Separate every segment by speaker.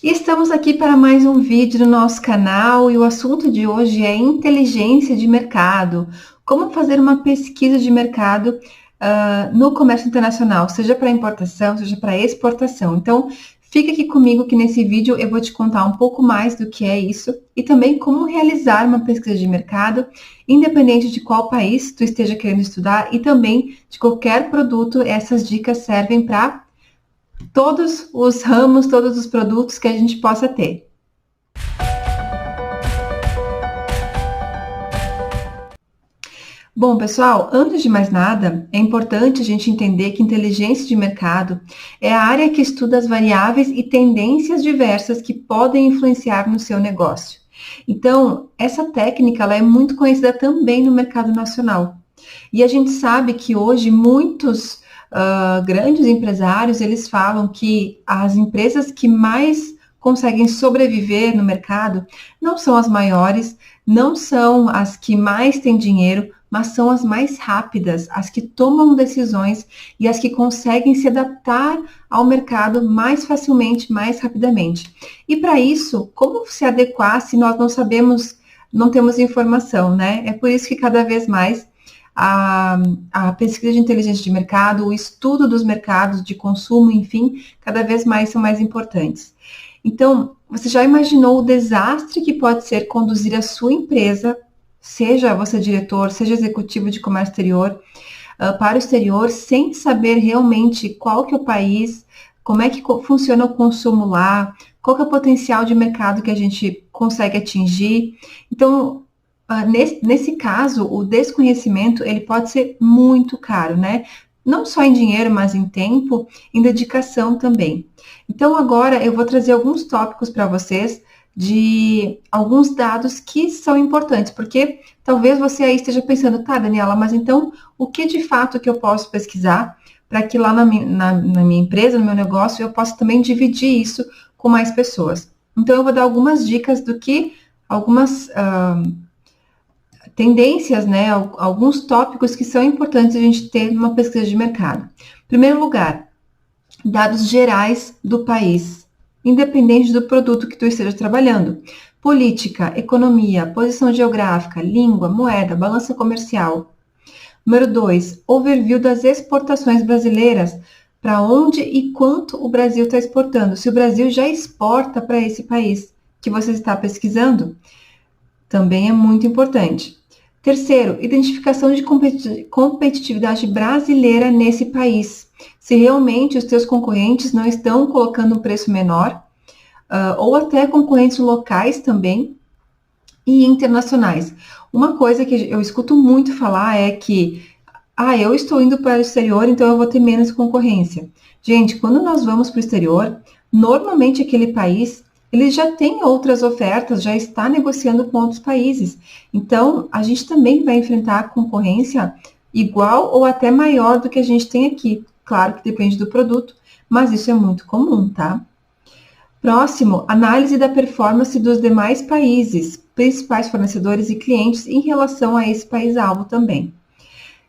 Speaker 1: E estamos aqui para mais um vídeo no nosso canal e o assunto de hoje é inteligência de mercado. Como fazer uma pesquisa de mercado no comércio internacional, seja para importação, seja para exportação. Então, fica aqui comigo que nesse vídeo eu vou te contar um pouco mais do que é isso e também como realizar uma pesquisa de mercado, independente de qual país tu esteja querendo estudar e também de qualquer produto. Essas dicas servem para todos os ramos, todos os produtos que a gente possa ter. Bom, pessoal, antes de mais nada, é importante a gente entender que inteligência de mercado é a área que estuda as variáveis e tendências diversas que podem influenciar no seu negócio. Então, essa técnica ela é muito conhecida também no mercado nacional. E a gente sabe que hoje muitos grandes empresários, eles falam que as empresas que mais conseguem sobreviver no mercado não são as maiores, não são as que mais têm dinheiro, mas são as mais rápidas, as que tomam decisões e as que conseguem se adaptar ao mercado mais facilmente, mais rapidamente. E para isso, como se adequar se nós não sabemos, não temos informação, né? É por isso que cada vez mais a pesquisa de inteligência de mercado, o estudo dos mercados de consumo, enfim, cada vez mais são mais importantes. Então, você já imaginou o desastre que pode ser conduzir a sua empresa, seja você diretor, seja executivo de comércio exterior, para o exterior, sem saber realmente qual que é o país, como é que funciona o consumo lá, qual que é o potencial de mercado que a gente consegue atingir. Então, nesse caso, o desconhecimento, ele pode ser muito caro, né? Não só em dinheiro, mas em tempo, em dedicação também. Então, agora eu vou trazer alguns tópicos para vocês de alguns dados que são importantes, porque talvez você aí esteja pensando, tá, Daniela, mas então o que de fato que eu posso pesquisar para que lá na minha empresa, no meu negócio, eu possa também dividir isso com mais pessoas. Então, eu vou dar algumas dicas do que algumas tendências, né, alguns tópicos que são importantes a gente ter numa pesquisa de mercado. Em primeiro lugar, dados gerais do país, independente do produto que tu esteja trabalhando. Política, economia, posição geográfica, língua, moeda, balança comercial. Número 2, overview das exportações brasileiras, para onde e quanto o Brasil está exportando. Se o Brasil já exporta para esse país que você está pesquisando, também é muito importante. Terceiro, identificação de competitividade brasileira nesse país. Se realmente os teus concorrentes não estão colocando um preço menor, ou até concorrentes locais também e internacionais. Uma coisa que eu escuto muito falar é que, eu estou indo para o exterior, então eu vou ter menos concorrência. Gente, quando nós vamos para o exterior, normalmente aquele país ele já tem outras ofertas, já está negociando com outros países. Então, a gente também vai enfrentar concorrência igual ou até maior do que a gente tem aqui. Claro que depende do produto, mas isso é muito comum, tá? Próximo, análise da performance dos demais países, principais fornecedores e clientes em relação a esse país-alvo também.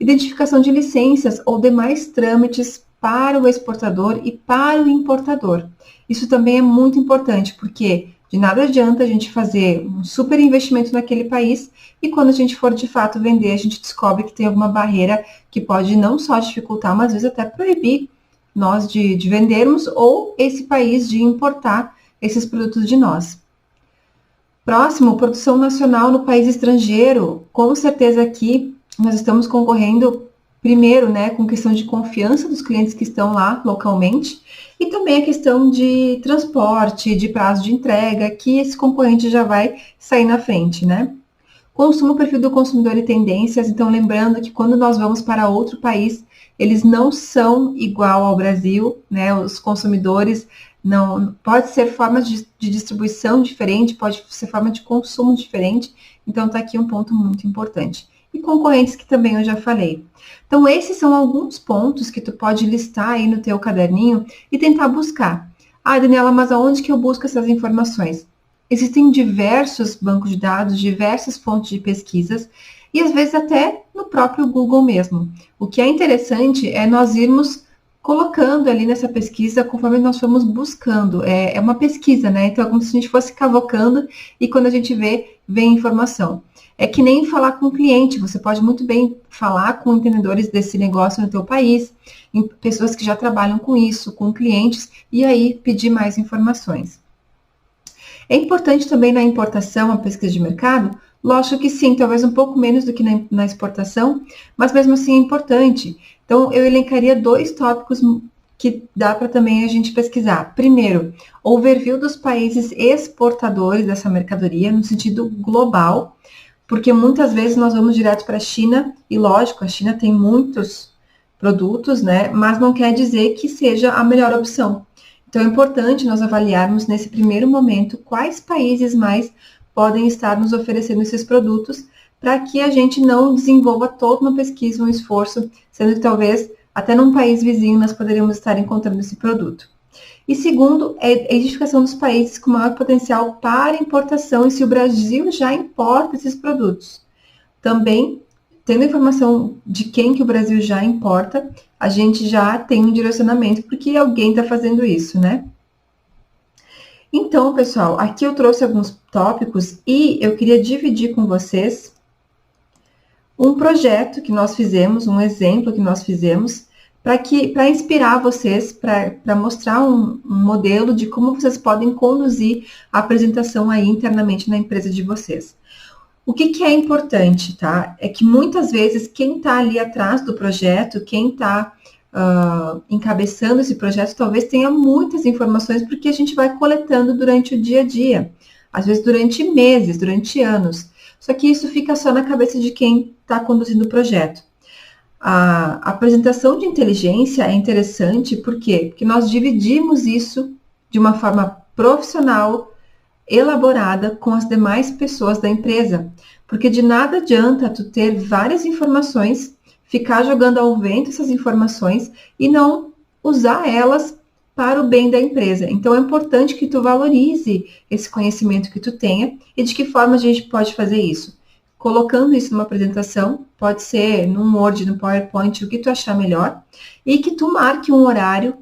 Speaker 1: Identificação de licenças ou demais trâmites para o exportador e para o importador. Isso também é muito importante, porque de nada adianta a gente fazer um super investimento naquele país e quando a gente for de fato vender, a gente descobre que tem alguma barreira que pode não só dificultar, mas às vezes até proibir nós de vendermos ou esse país de importar esses produtos de nós. Próximo, produção nacional no país estrangeiro. Com certeza aqui nós estamos concorrendo primeiro, né, com questão de confiança dos clientes que estão lá localmente e também a questão de transporte, de prazo de entrega, que esse concorrente já vai sair na frente, né? Consumo, perfil do consumidor e tendências. Então, lembrando que quando nós vamos para outro país, eles não são igual ao Brasil, né? Os consumidores não pode ser forma de distribuição diferente, pode ser forma de consumo diferente. Então, está aqui um ponto muito importante. E concorrentes que também eu já falei. Então, esses são alguns pontos que tu pode listar aí no teu caderninho e tentar buscar. Daniela, mas aonde que eu busco essas informações? Existem diversos bancos de dados, diversas fontes de pesquisas e às vezes até no próprio Google mesmo. O que é interessante é nós irmos colocando ali nessa pesquisa conforme nós fomos buscando. É uma pesquisa, né? Então é como se a gente fosse cavocando e quando a gente vem informação. É que nem falar com o cliente, você pode muito bem falar com entendedores desse negócio no teu país, pessoas que já trabalham com isso, com clientes, e aí pedir mais informações. É importante também na importação a pesquisa de mercado? Lógico que sim, talvez um pouco menos do que na exportação, mas mesmo assim é importante. Então, eu elencaria 2 tópicos que dá para também a gente pesquisar. Primeiro, o overview dos países exportadores dessa mercadoria, no sentido global, porque muitas vezes nós vamos direto para a China, e lógico, a China tem muitos produtos, né? Mas não quer dizer que seja a melhor opção. Então é importante nós avaliarmos nesse primeiro momento quais países mais podem estar nos oferecendo esses produtos, para que a gente não desenvolva toda uma pesquisa, um esforço, sendo que talvez até num país vizinho nós poderíamos estar encontrando esse produto. E segundo, é a identificação dos países com maior potencial para importação e se o Brasil já importa esses produtos. Também, tendo informação de quem que o Brasil já importa, a gente já tem um direcionamento, porque alguém está fazendo isso, né? Então, pessoal, aqui eu trouxe alguns tópicos e eu queria dividir com vocês um projeto que nós fizemos, um exemplo que nós fizemos, para inspirar vocês, para mostrar um modelo de como vocês podem conduzir a apresentação aí internamente na empresa de vocês. O que é importante, tá? É que muitas vezes quem está ali atrás do projeto, quem está encabeçando esse projeto, talvez tenha muitas informações, porque a gente vai coletando durante o dia a dia, às vezes durante meses, durante anos. Só que isso fica só na cabeça de quem está conduzindo o projeto. A apresentação de inteligência é interessante, por quê? Porque nós dividimos isso de uma forma profissional, elaborada com as demais pessoas da empresa. Porque de nada adianta tu ter várias informações, ficar jogando ao vento essas informações e não usar elas para o bem da empresa. Então é importante que tu valorize esse conhecimento que tu tenha e de que forma a gente pode fazer isso. Colocando isso numa apresentação, pode ser num Word, no PowerPoint, o que tu achar melhor, e que tu marque um horário,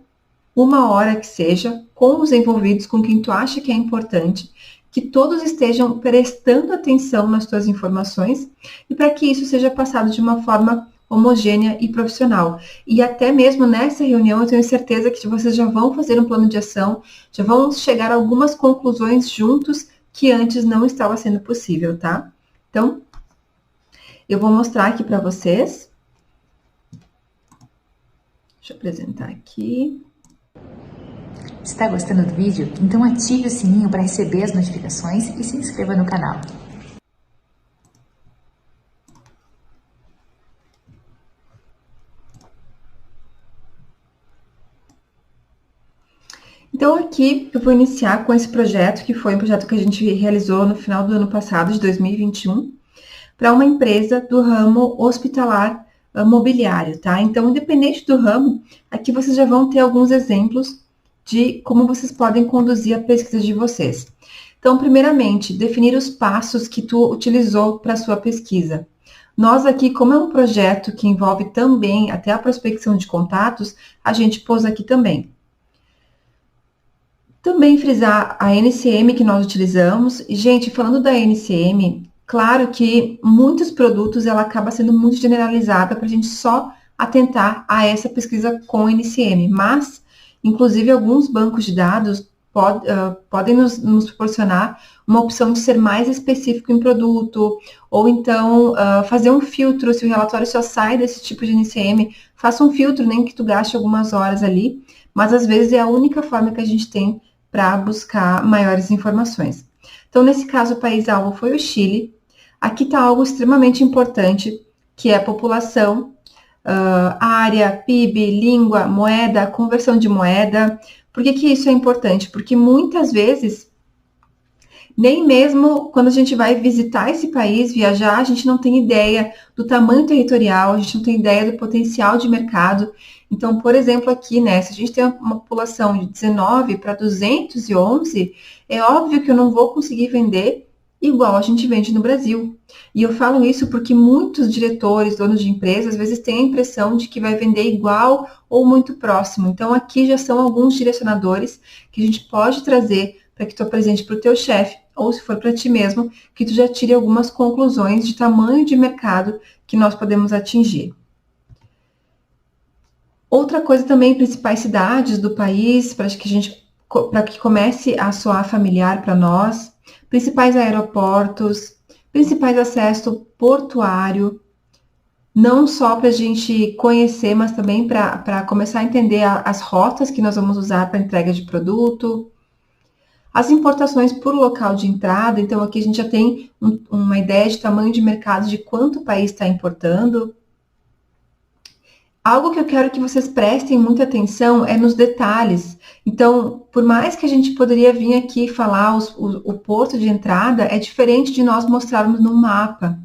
Speaker 1: 1 hora que seja, com os envolvidos, com quem tu acha que é importante, que todos estejam prestando atenção nas tuas informações e para que isso seja passado de uma forma homogênea e profissional. E até mesmo nessa reunião, eu tenho certeza que vocês já vão fazer um plano de ação, já vão chegar a algumas conclusões juntos que antes não estava sendo possível, tá? Então, eu vou mostrar aqui para vocês. Deixa eu apresentar aqui.
Speaker 2: Está gostando do vídeo? Então ative o sininho para receber as notificações e se inscreva no canal.
Speaker 1: Então aqui eu vou iniciar com esse projeto, que foi um projeto que a gente realizou no final do ano passado, de 2021, para uma empresa do ramo hospitalar mobiliário, tá? Então, independente do ramo, aqui vocês já vão ter alguns exemplos de como vocês podem conduzir a pesquisa de vocês. Então, primeiramente, definir os passos que tu utilizou para a sua pesquisa. Nós aqui, como é um projeto que envolve também até a prospecção de contatos, a gente pôs aqui também. Também frisar a NCM que nós utilizamos. E, gente, falando da NCM, claro que muitos produtos ela acaba sendo muito generalizada para a gente só atentar a essa pesquisa com NCM, mas, inclusive, alguns bancos de dados podem nos proporcionar uma opção de ser mais específico em produto, ou então fazer um filtro, se o relatório só sai desse tipo de NCM, faça um filtro, nem que tu gaste algumas horas ali, mas às vezes é a única forma que a gente tem para buscar maiores informações. Então, nesse caso, o país-alvo foi o Chile. Aqui está algo extremamente importante, que é a população, área, PIB, língua, moeda, conversão de moeda. Por que isso é importante? Porque muitas vezes, nem mesmo quando a gente vai visitar esse país, viajar, a gente não tem ideia do tamanho territorial, a gente não tem ideia do potencial de mercado. Então, por exemplo, aqui, né, se a gente tem uma população de 19 para 211, é óbvio que eu não vou conseguir vender igual a gente vende no Brasil. E eu falo isso porque muitos diretores, donos de empresas, às vezes têm a impressão de que vai vender igual ou muito próximo. Então, aqui já são alguns direcionadores que a gente pode trazer para que tu apresente para o teu chefe, ou se for para ti mesmo, que tu já tire algumas conclusões de tamanho de mercado que nós podemos atingir. Outra coisa também, principais cidades do país, para que comece a soar familiar para nós, principais aeroportos, principais acesso portuário, não só para a gente conhecer, mas também para começar a entender as rotas que nós vamos usar para entrega de produto, as importações por local de entrada. Então aqui a gente já tem uma ideia de tamanho de mercado, de quanto o país está importando. Algo que eu quero que vocês prestem muita atenção é nos detalhes. Então, por mais que a gente poderia vir aqui falar o porto de entrada, é diferente de nós mostrarmos num mapa,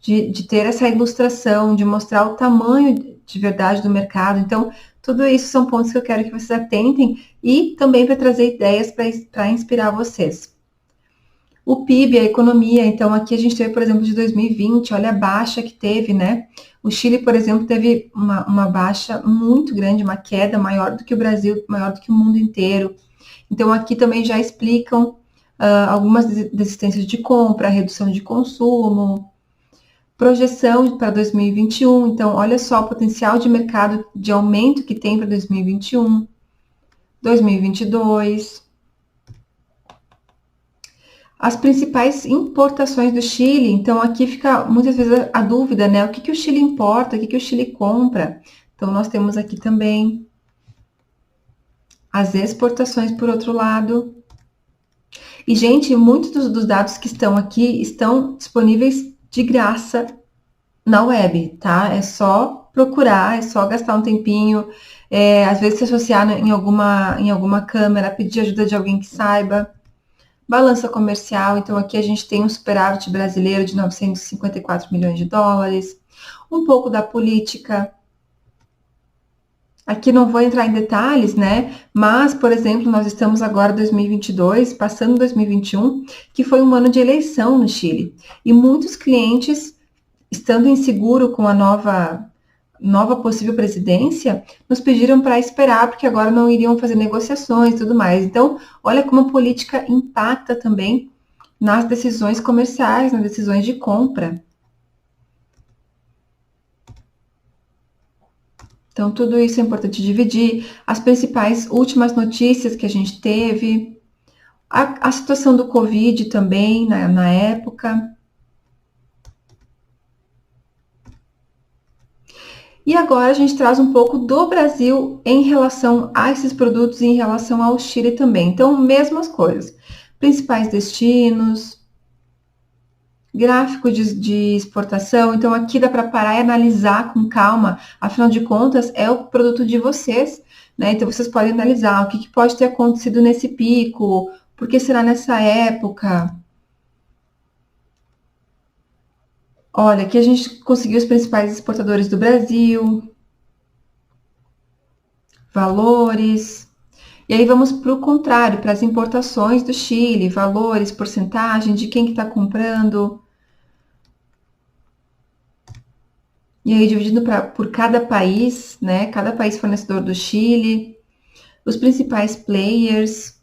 Speaker 1: de ter essa ilustração, de mostrar o tamanho de verdade do mercado. Então, tudo isso são pontos que eu quero que vocês atentem e também para trazer ideias para inspirar vocês. O PIB, a economia, então aqui a gente teve, por exemplo, de 2020, olha a baixa que teve, né? O Chile, por exemplo, teve uma baixa muito grande, uma queda maior do que o Brasil, maior do que o mundo inteiro. Então aqui também já explicam algumas desistências de compra, redução de consumo, projeção para 2021. Então, olha só o potencial de mercado de aumento que tem para 2021, 2022. As principais importações do Chile, então aqui fica muitas vezes a dúvida, né? O que o Chile importa, o que o Chile compra? Então, nós temos aqui também as exportações, por outro lado. E, gente, muitos dos dados que estão aqui estão disponíveis de graça na web, tá? É só procurar, é só gastar um tempinho, às vezes se associar em alguma câmera, pedir ajuda de alguém que saiba. Balança comercial, então aqui a gente tem um superávit brasileiro de 954 milhões de dólares, um pouco da política. Aqui não vou entrar em detalhes, né? Mas, por exemplo, nós estamos agora em 2022, passando 2021, que foi um ano de eleição no Chile. E muitos clientes, estando inseguro com a nova possível presidência, nos pediram para esperar, porque agora não iriam fazer negociações e tudo mais. Então, olha como a política impacta também nas decisões comerciais, nas decisões de compra. Então, tudo isso é importante dividir. As principais últimas notícias que a gente teve, a situação do Covid também, na época. E agora a gente traz um pouco do Brasil em relação a esses produtos e em relação ao Chile também. Então, mesmas coisas. Principais destinos, gráfico de exportação. Então, aqui dá para parar e analisar com calma. Afinal de contas, é o produto de vocês, né? Então, vocês podem analisar o que pode ter acontecido nesse pico, por que será nessa época. Olha, aqui a gente conseguiu os principais exportadores do Brasil, valores. E aí vamos para o contrário, para as importações do Chile, valores, porcentagem, de quem que está comprando. E aí dividindo por cada país, né? Cada país fornecedor do Chile, os principais players.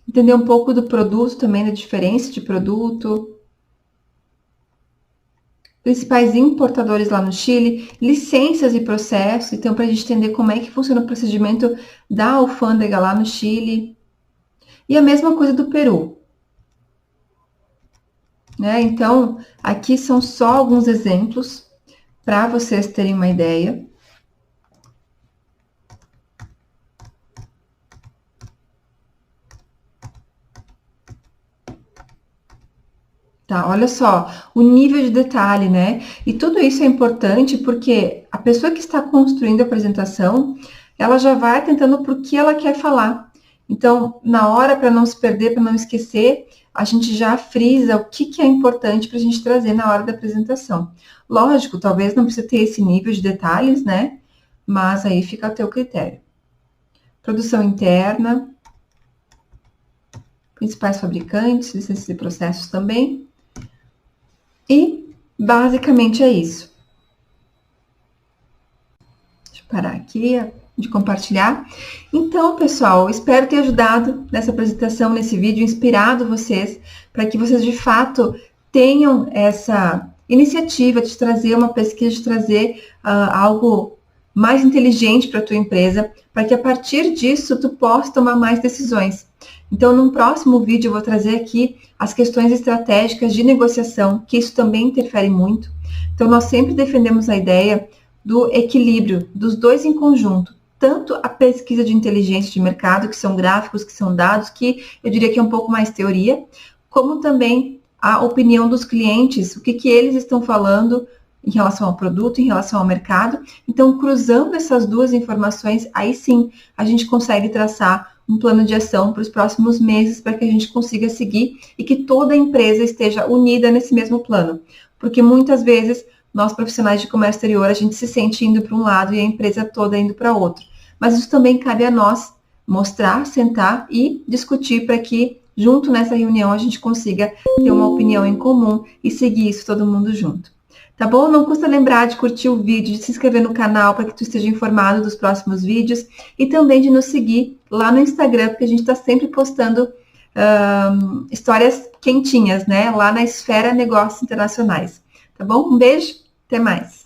Speaker 1: Entender um pouco do produto também, da diferença de produto. Principais importadores lá no Chile, licenças e processos, então para a gente entender como é que funciona o procedimento da alfândega lá no Chile. E a mesma coisa do Peru. Né? Então, aqui são só alguns exemplos para vocês terem uma ideia. Tá, olha só, o nível de detalhe, né? E tudo isso é importante porque a pessoa que está construindo a apresentação, ela já vai tentando por que ela quer falar. Então, na hora, para não se perder, para não esquecer, a gente já frisa o que é importante para a gente trazer na hora da apresentação. Lógico, talvez não precise ter esse nível de detalhes, né? Mas aí fica a teu critério. Produção interna. principais fabricantes, licenças e processos também. E basicamente é isso. Deixa eu parar aqui de compartilhar. Então, pessoal, espero ter ajudado nessa apresentação, nesse vídeo, inspirado vocês, para que vocês de fato tenham essa iniciativa de trazer uma pesquisa, de trazer algo mais inteligente para a tua empresa, para que a partir disso tu possa tomar mais decisões. Então, num próximo vídeo eu vou trazer aqui as questões estratégicas de negociação, que isso também interfere muito. Então, nós sempre defendemos a ideia do equilíbrio dos dois em conjunto, tanto a pesquisa de inteligência de mercado, que são gráficos, que são dados, que eu diria que é um pouco mais teoria, como também a opinião dos clientes, o que eles estão falando em relação ao produto, em relação ao mercado. Então, cruzando essas duas informações, aí sim a gente consegue traçar um plano de ação para os próximos meses, para que a gente consiga seguir e que toda a empresa esteja unida nesse mesmo plano. Porque muitas vezes nós profissionais de comércio exterior, a gente se sente indo para um lado e a empresa toda indo para outro. Mas isso também cabe a nós mostrar, sentar e discutir para que, junto nessa reunião, a gente consiga ter uma opinião em comum e seguir isso todo mundo junto. Tá bom? Não custa lembrar de curtir o vídeo, de se inscrever no canal para que tu esteja informado dos próximos vídeos e também de nos seguir lá no Instagram, porque a gente está sempre postando histórias quentinhas, né? Lá na Esfera Negócios Internacionais. Tá bom? Um beijo, até mais!